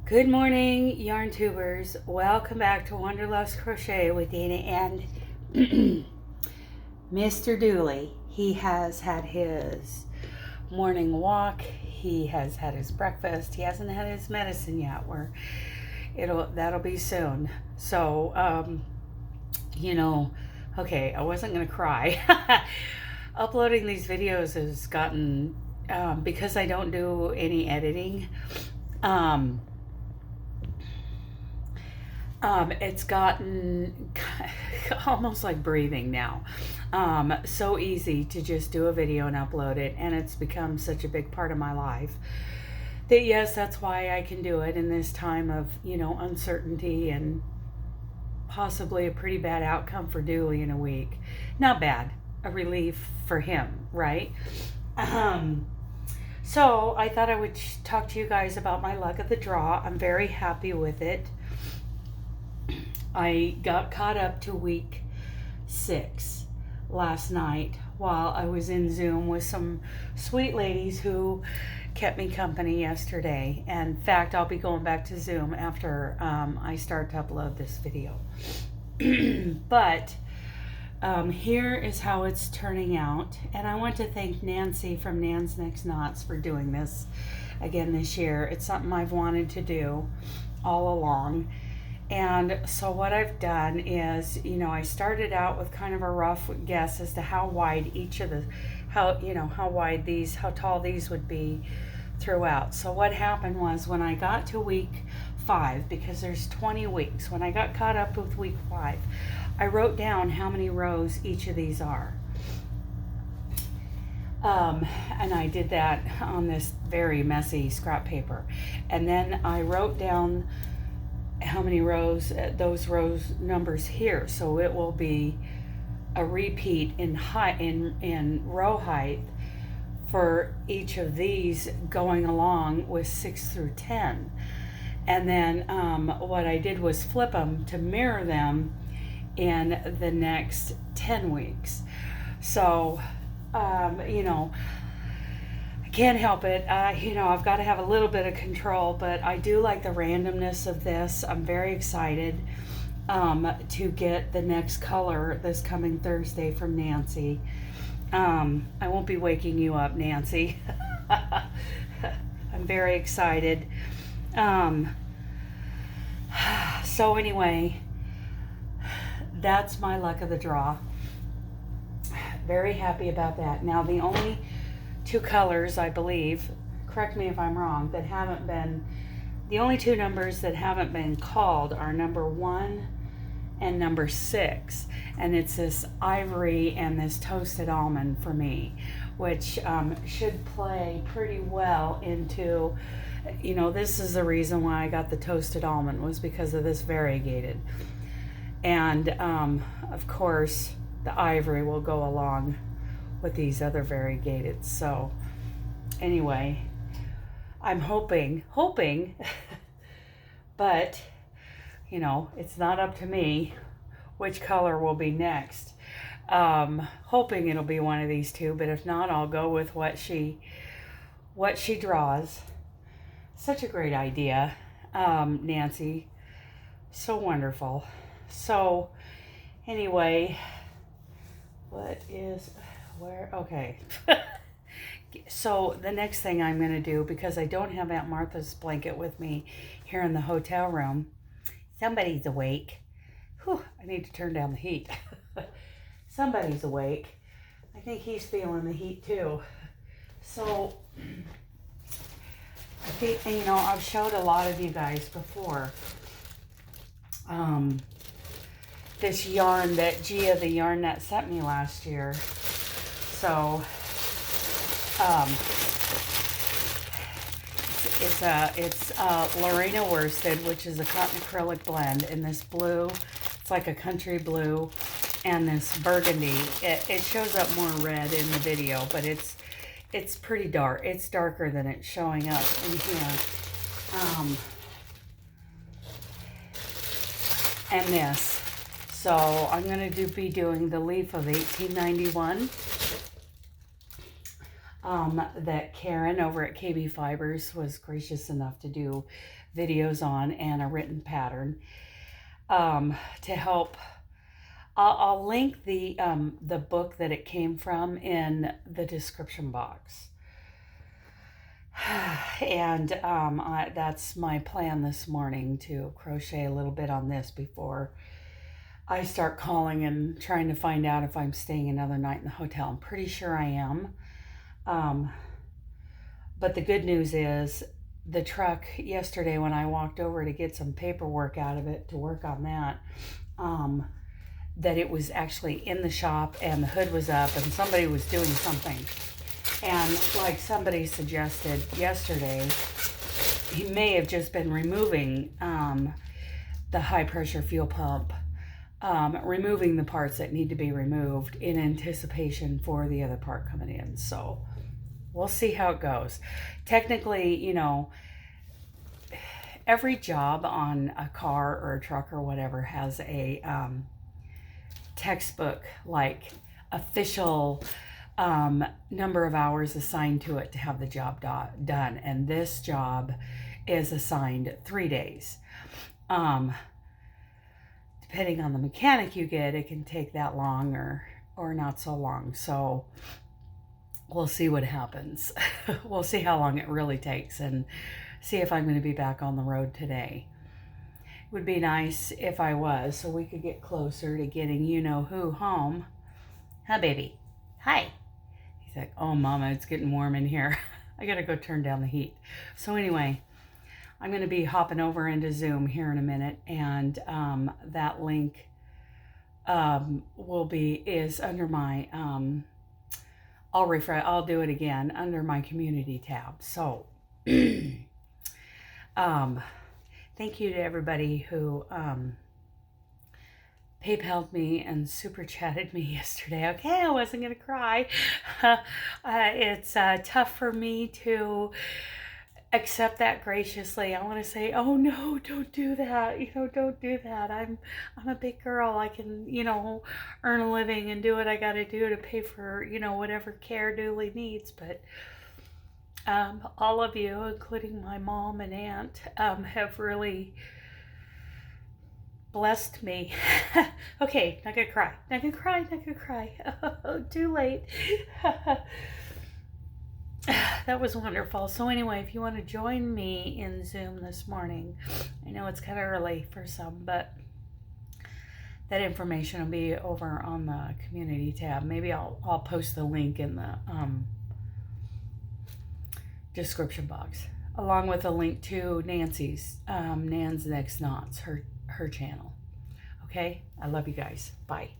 Good morning, yarn tubers. Welcome back to Wanderlust Crochet with Dana and Mr. Dooley. He has had his morning walk. He has had his breakfast. He hasn't had his medicine yet. That'll be soon. So, okay, I wasn't gonna cry. Uploading these videos has gotten because I don't do any editing. It's gotten almost like breathing now. So easy to just do a video and upload it, and it's become such a big part of my life that yes, that's why I can do it in this time of, uncertainty and possibly a pretty bad outcome for Dooley in a week. Not bad, a relief for him, right? So I thought I would talk to you guys about my luck of the draw. I'm very happy with it. I got caught up to week 6 last night while I was in Zoom with some sweet ladies who kept me company yesterday. And in fact, I'll be going back to Zoom after I start to upload this video. But here is how it's turning out. And I want to thank Nancy from Nan's Next Knots for doing this again this year. It's something I've wanted to do all along. And so what I've done is, I started out with kind of a rough guess as to how wide each of the, how tall these would be throughout. So what happened was when I got to week 5, because there's 20 weeks, when I got caught up with week 5, I wrote down how many rows each of these are. And I did that on this very messy scrap paper. And then I wrote down how many rows, those rows numbers here, so it will be a repeat in height, in row height for each of these going along with 6 through 10. And then what I did was flip them to mirror them in the next 10 weeks. So I can't help it. I've got to have a little bit of control, but I do like the randomness of this. I'm very excited to get the next color this coming Thursday from Nancy. I won't be waking you up, Nancy. I'm very excited. So anyway, that's my luck of the draw. Very happy about that. Now the only 2 colors, I believe, correct me if I'm wrong, that haven't been, the only 2 numbers that haven't been called are number 1 and number 6. And it's this ivory and this toasted almond for me, which should play pretty well into, this is the reason why I got the toasted almond, was because of this variegated. And of course, the ivory will go along with these other variegated. So anyway, I'm hoping, but it's not up to me which color will be next. Hoping it'll be one of these 2, but if not, I'll go with what she draws. Such a great idea, Nancy. So wonderful. So anyway, okay. So the next thing I'm going to do, because I don't have Aunt Martha's blanket with me here in the hotel room. Somebody's awake. Whew, I need to turn down the heat. Somebody's awake. I think he's feeling the heat too. So I think, I've showed a lot of you guys before this yarn that Gia, the yarn net, sent me last year. So it's Lorena worsted, which is a cotton acrylic blend in this blue. It's like a country blue, and this burgundy. It shows up more red in the video, but it's pretty dark. It's darker than it's showing up in here. And this. So I'm going to be doing the leaf of 1891. that Karen over at KB Fibers was gracious enough to do videos on, and a written pattern to help. I'll link the book that it came from in the description box. And that's my plan this morning, to crochet a little bit on this before I start calling and trying to find out if I'm staying another night in the hotel. I'm pretty sure I am. But the good news is the truck yesterday, when I walked over to get some paperwork out of it to work on that, that it was actually in the shop and the hood was up and somebody was doing something. And like somebody suggested yesterday, he may have just been removing the high pressure fuel pump, removing the parts that need to be removed in anticipation for the other part coming in. So we'll see how it goes. Technically, you know, every job on a car or a truck or whatever has a textbook, like official number of hours assigned to it to have the job done. And this job is assigned 3 days. Depending on the mechanic you get, it can take that long or not so long. So we'll see what happens. We'll see how long it really takes and see if I'm going to be back on the road today. It would be nice if I was, so we could get closer to getting you-know-who home. Huh, baby? Hi. He's like, oh, Mama, it's getting warm in here. I got to go turn down the heat. So anyway, I'm going to be hopping over into Zoom here in a minute, and that link is under my, I'll do it again under my community tab. So thank you to everybody who PayPal'd me and super chatted me yesterday. Okay, I wasn't going to cry. It's tough for me to accept that graciously. I want to say, oh no, don't do that. Don't do that. I'm a big girl. I can, earn a living and do what I got to do to pay for, whatever care Dooley needs. But all of you, including my mom and aunt, have really blessed me. Okay, not gonna cry. Not gonna cry. Oh, too late. That was wonderful. So anyway, if you want to join me in Zoom this morning, I know it's kind of early for some, but that information will be over on the community tab. Maybe I'll post the link in the description box, along with a link to Nancy's Nan's Next Knots, her channel. Okay, I love you guys. Bye.